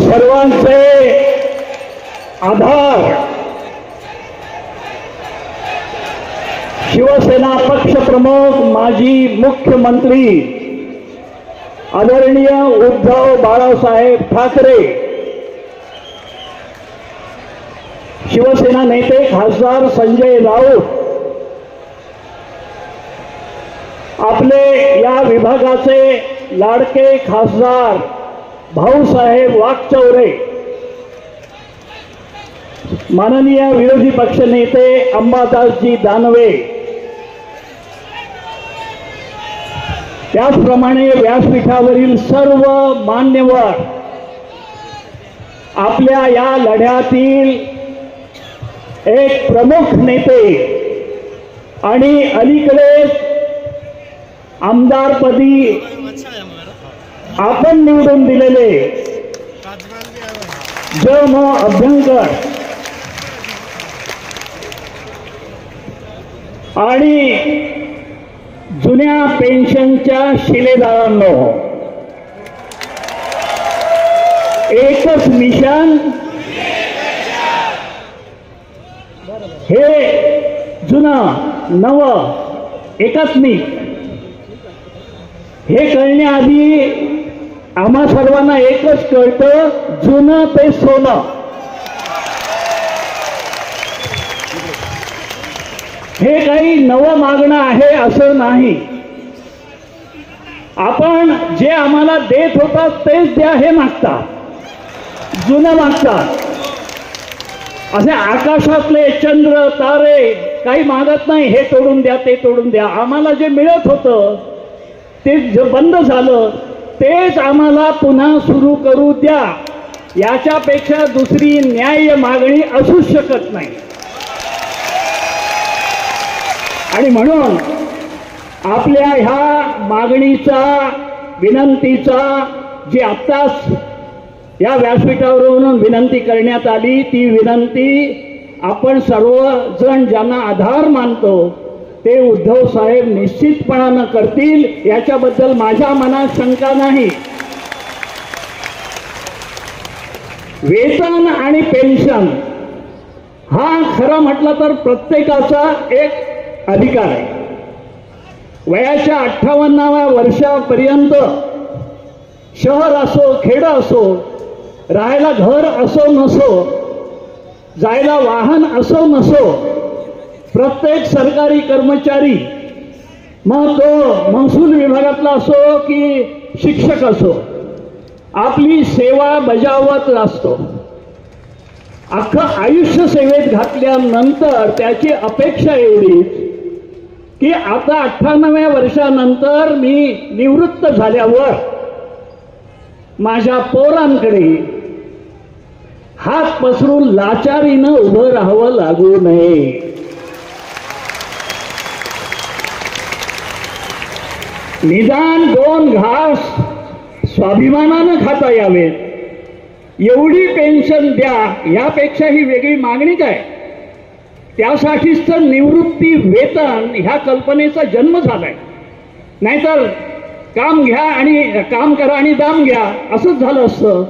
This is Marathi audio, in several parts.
सर्वांचे आधार शिवसेना पक्षप्रमुख माजी मुख्यमंत्री आदरणीय उद्धव बाळासाहेब ठाकरे, शिवसेना नेते खासदार संजय राऊत, आपले या विभागाचे लाडके खासदार भाऊसाहेब वाकचौरे, माननीय विरोधी पक्षनेते अंबादासजी दानवे, त्याचप्रमाणे व्यासपीठावरील सर्व मान्यवर, आपल्या या लढ्यातील एक प्रमुख नेते आणि अलीकडेच आमदारपदी आपण निवडून दिलेले ज.म. अभ्यंकर आणि जुन्या पेन्शनच्या शिलेदारांनो, एकच मिशन, हे जुनं नवं एकात्मिक, हे कळण्याआधी आम्हा सर्वांना एकच कळतं, जुनं ते सोनं. हे काही नवं मागणं आहे असं नाही. आपण जे आम्हाला देत होतात तेच द्या हे मागतात, जुनं मागतात. असे आकाशातले चंद्र तारे काही मागत नाही, हे तोडून द्या ते तोडून द्या. आम्हाला जे मिळत होतं ते जे बंद झालं तेच आम्हाला पुन्हा सुरू करू द्या. याच्यापेक्षा दुसरी न्याय्य मागणी असूच शकत नाही. आणि म्हणून आपल्या ह्या मागणीचा, विनंतीचा, जी आत्ताच या व्यासपीठावरून विनंती करण्यात आली, ती विनंती आपण सर्वजण ज्यांना आधार मानतो ते उद्धव साहेब निश्चितपणानं करतील, याच्याबद्दल माझ्या मनात शंका नाही. वेतन आणि पेन्शन हा खरं म्हटलं तर प्रत्येकाचा एक अधिकार आहे. वयाच्या 58व्या वर्षापर्यंत शहर असो खेड असो, राहायला घर असो नसो, जायला वाहन असो नसो, प्रत्येक सरकारी कर्मचारी, मग तो महसूल विभागातला असो की शिक्षक असो, आपली सेवा बजावत असतो. अख्खं आयुष्य सेवेत घातल्यानंतर त्याची अपेक्षा एवढीच की आता 98व्या वर्षानंतर मी निवृत्त झाल्यावर माझ्या पोरांकडे हात पसरून लाचारीनं उभं राहावं लागू नये. निदान 2 घास स्वाभिमानानं खाता यावेत, एवढी पेन्शन द्या. यापेक्षा ही वेगळी मागणी काय? त्यासाठीच तर निवृत्ती वेतन ह्या कल्पनेचा जन्म झालाय. नाहीतर काम घ्या आणि काम करा आणि दाम घ्या असंच झालं असतं.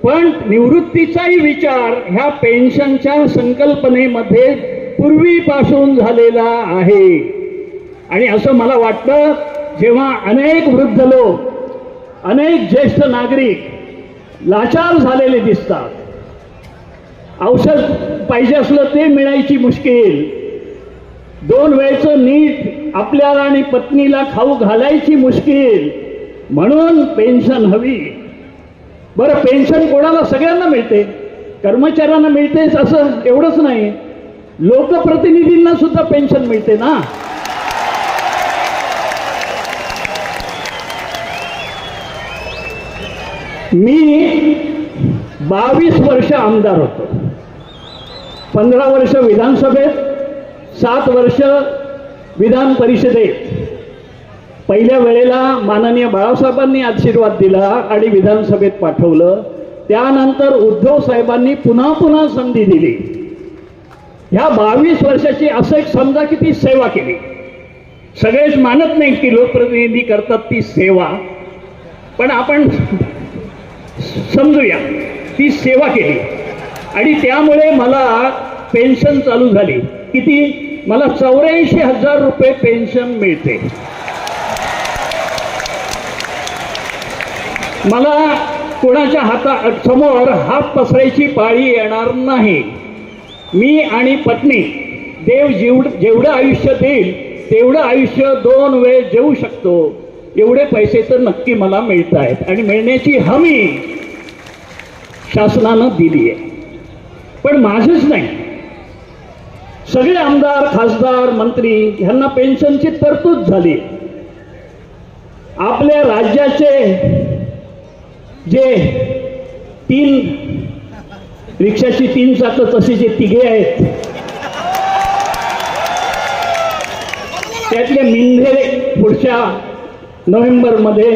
पण निवृत्तीचाही विचार ह्या पेन्शनच्या संकल्पनेमध्ये पूर्वीपासून झालेला आहे. आणि असं मला वाटतं, जेव्हा अनेक वृद्ध लोक, अनेक ज्येष्ठ नागरिक लाचार झालेले दिसतात, औषध पाहिजे असलं ते मिळायची मुश्किल, 2 वेळचं नीट आपल्याला आणि पत्नीला खाऊ घालायची मुश्किल, म्हणून पेन्शन हवी. बरं, पेन्शन कोणाला? सगळ्यांना मिळते, कर्मचाऱ्यांना मिळतेच असं एवढंच नाही, लोकप्रतिनिधींना सुद्धा पेन्शन मिळते ना. मी 22 वर्ष आमदार होतो, 15 वर्ष विधानसभेत, 7 वर्ष विधान परिषदेत. पहिल्या वेळेला माननीय बाळासाहेबांनी आशीर्वाद दिला आणि विधानसभेत पाठवलं. त्यानंतर उद्धव साहेबांनी पुन्हा पुन्हा संधी दिली. ह्या 22 वर्षाची असं एक समजा की ती सेवा केली. सगळेच मानत नाहीत की लोकप्रतिनिधी करतात ती सेवा, पण आपण समजूया ती सेवा केली आणि त्यामुळे मला पेन्शन चालू झाली. किती? मला 84,000 रुपये पेन्शन मिळते. मला कोणाच्या समोर हात पसरायची पाळी येणार नाही. मी आणि पत्नी देव जेवढं आयुष्य देईल तेवढं आयुष्य 2 वेळ जेवू शकतो एवढे पैसे तर नक्की मला मिळत आहेत आणि मिळण्याची हमी शासनानं दिली आहे. पण माझंच नाही, सगळे आमदार, खासदार, मंत्री ह्यांना पेन्शनची तरतूद झाली. आपल्या राज्याचे जे 3 रिक्षाची 3 चाकं तसे जे तिघे आहेत त्यातले मिंधे पुढच्या नोव्हेंबरमध्ये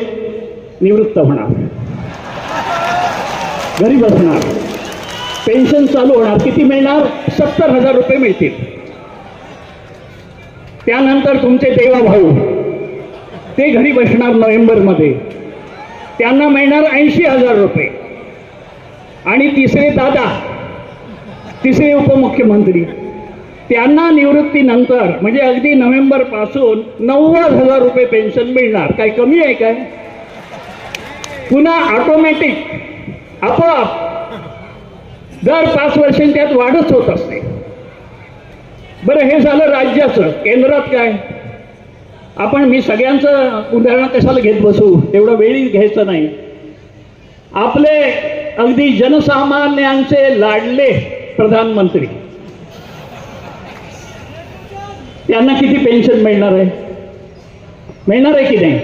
निवृत्त होणार, घरी बसणार, पेन्शन चालू होणार. किती मिळणार? 70,000 रुपये मिळतील. त्यानंतर तुमचे देवा भाऊ ते घरी बसणार नोव्हेंबरमध्ये, त्यांना मिळणार 80,000 रुपये. आणि तिसरे दादा, तिसरे उपमुख्यमंत्री, त्यांना निवृत्तीनंतर म्हणजे अगदी नोव्हेंबर पासून 90,000 रुपये पेन्शन मिळणार. काय कमी आहे काय? पुन्हा ऑटोमॅटिक आपोआप दर 5 वर्षांनी त्यात वाढच होत असते. बरं, हे झालं राज्याचं. केंद्रात काय? मी सगळ्यांचं उदाहरण कशाला घेत बसू, एवढं वेळी घ्यायचं नाही. आपले अगदी जनसामान्यांचे लाडले प्रधानमंत्री, त्यांना किती पेन्शन मिळणार आहे? मिळणार आहे की नाही?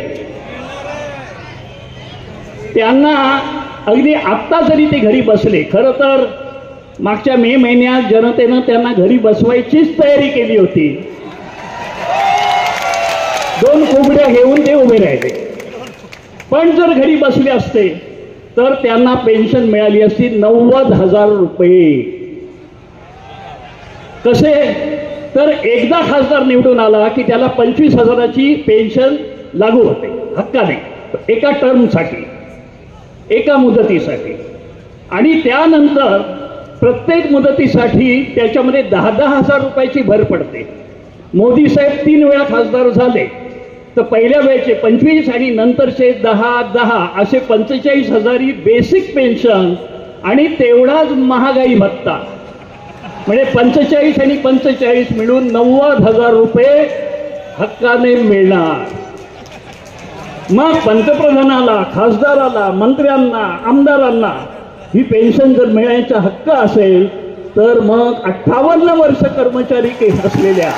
त्यांना अगदी आत्ता जरी ते घरी बसले, खरं तर मागच्या मे महिन्यात जनतेनं त्यांना घरी बसवायचीच तयारी केली होती. 2 कोंबड्या घेऊन ते उभे राहिले. पण जर घरी बसले असते तर त्यांना पेन्शन मिळाली असती 90,000 रुपये. कसे? तर एकदा खासदार निवडून आला की त्याला 25,000ची पेन्शन लागू होते हक्काने, एका टर्मसाठी, एका मुदतीसाठी. आणि त्यानंतर प्रत्येक मुदतीसाठी त्याच्यामध्ये 10,000 रुपयाची भर पडते. मोदी साहेब 3 वेळा खासदार झाले तर पहिल्या वेळेचे 25 आणि नंतरचे 10 असे 45,000 ही बेसिक पेन्शन आणि तेवढाच महागाई भत्ता, म्हणजे 45 आणि 45 मिळून 90,000 रुपये हक्काने मिळणार. मग पंतप्रधानाला, खासदाराला, मंत्र्यांना, आमदारांना ही पेन्शन जर मिळायचा हक्क असेल तर मग 58 वर्ष कर्मचारी असलेल्या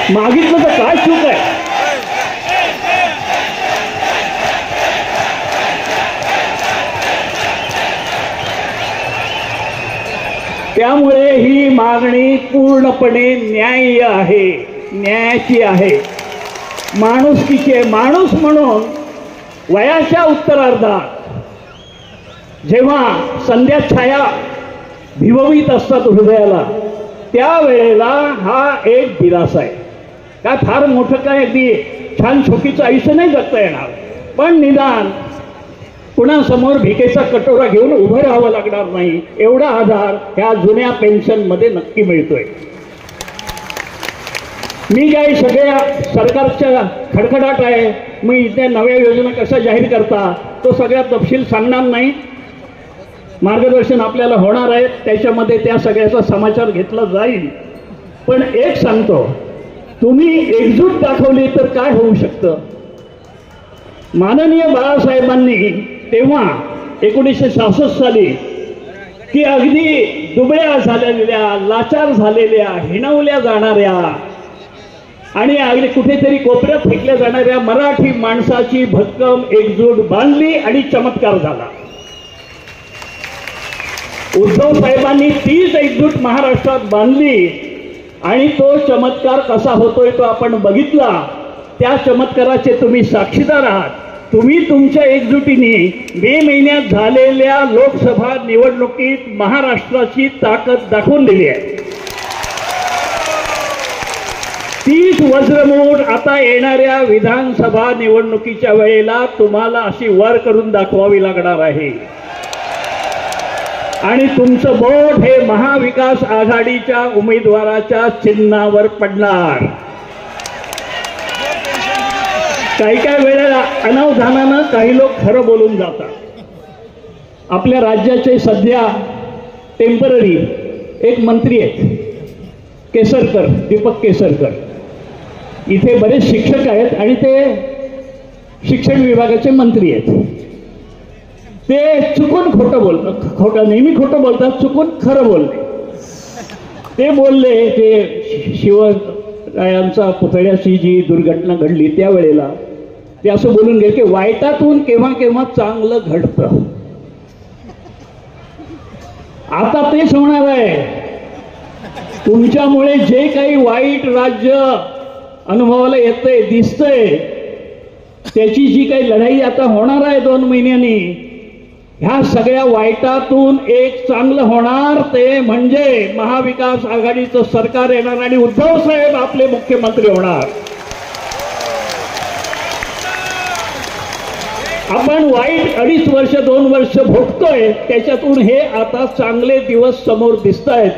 मागितलं तर काय चूक आहे? त्यामुळे ही मागणी पूर्णपणे न्याय्य आहे, न्यायाची आहे, माणुसकीची आहे. माणूस म्हणून वयाच्या उत्तरार्धात जेव्हा संध्या छाया भिववीत असतात हृदयाला, त्यावेळेला हा एक दिलासा आहे. काय फार मोठं काय अगदी छान शोकीचं आयुष्य नाही जगता येणार, पण निदान कुणासमोर भिकेचा कटोरा घेऊन उभं राहावं लागणार नाही एवढा आधार ह्या जुन्या पेन्शनमध्ये नक्की मिळतोय. मी काय सगळ्या सरकारच्या खडखडाट आहे, मी इथे नव्या योजना कशा जाहीर करता तो सगळ्या तपशील सांगणार नाही. मार्गदर्शन आपल्याला होणार आहे, त्याच्यामध्ये त्या सगळ्याचा समाचार घेतला जाईल. पण एक सांगतो, तुम्ही एकजूट दाखवली तर काय होऊ शकतं. माननीय बाळासाहेबांनी तेव्हा 1966 साली की अगदी दुबळ्या झालेल्या, लाचार झालेल्या, हिणवल्या जाणाऱ्या आणि अगदी कुठेतरी कोपऱ्यात फेकल्या जाणाऱ्या मराठी माणसाची भक्कम एकजूट बांधली आणि चमत्कार झाला. उद्धव साहेबांनी तीच एकजूट महाराष्ट्रात बांधली आणि तो चमत्कार कसा होतोय तो आपण बघितला. त्या चमत्काराचे तुम्ही साक्षीदार आहात. तुम्ही तुमच्या एकजुटीने मे महिन्यात झालेल्या लोकसभा निवडणुकीत महाराष्ट्राची ताकद दाखवून दिली आहे. तीच वज्रमूठ आता येणाऱ्या विधानसभा निवडणुकीच्या वेळेला तुम्हाला अशी वर करून दाखवावी लागणार आहे आणि तुमचं बोट हे महाविकास आघाडीच्या उमेदवाराच्या चिन्हावर पडणार. काही वेळेला अनावधानानं काही लोक खरं बोलून जातात. आपल्या राज्याचे सध्या टेम्पररी एक मंत्री आहेत, केसरकर, दीपक केसरकर. इथे बरेच शिक्षक आहेत आणि ते शिक्षण विभागाचे मंत्री आहेत. ते चुकून खोटं बोलतात, नेहमी खोटं बोलतात, चुकून खरं बोलले. ते बोलले ते शिवरायांचा पुतळ्याची जी दुर्घटना घडली त्यावेळेला ते असं बोलून गेले की वाईटातून केव्हा केव्हा चांगलं घडतं. आता तेच होणार आहे. तुमच्यामुळे जे काही वाईट राज्य अनुभवाला येतंय, दिसतंय, त्याची जी काही लढाई आता होणार आहे 2 महिन्यांनी, ह्या सगळ्या वाईटातून एक चांगलं होणार, ते म्हणजे महाविकास आघाडीचं सरकार येणार आणि उद्धव साहेब आपले मुख्यमंत्री होणार. आपण वाईट 2.5 वर्ष 2 वर्ष भोगतोय, त्याच्यातून हे आता चांगले दिवस समोर दिसत आहेत.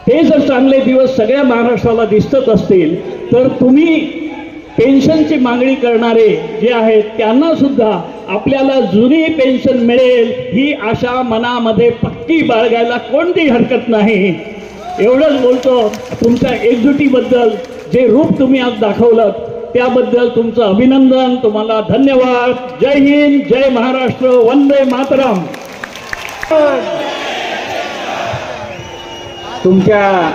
हे जर चांगले दिवस सगळ्या महाराष्ट्राला दिसत असतील तर तुम्ही पेन्शनची मागणी करणारे जे आहेत त्यांना सुद्धा आपल्याला जुनी पेन्शन मिळेल ही आशा मनामध्ये पक्की बाळगायला कोणतीही हरकत नाही. एवढंच बोलतो. तुमच्या एकजुटीबद्दल जे रूप तुम्ही आज दाखवलं त्याबद्दल तुमचं अभिनंदन. तुम्हाला धन्यवाद. जय हिंद, जय महाराष्ट्र, वंदे मातरम. तुमच्या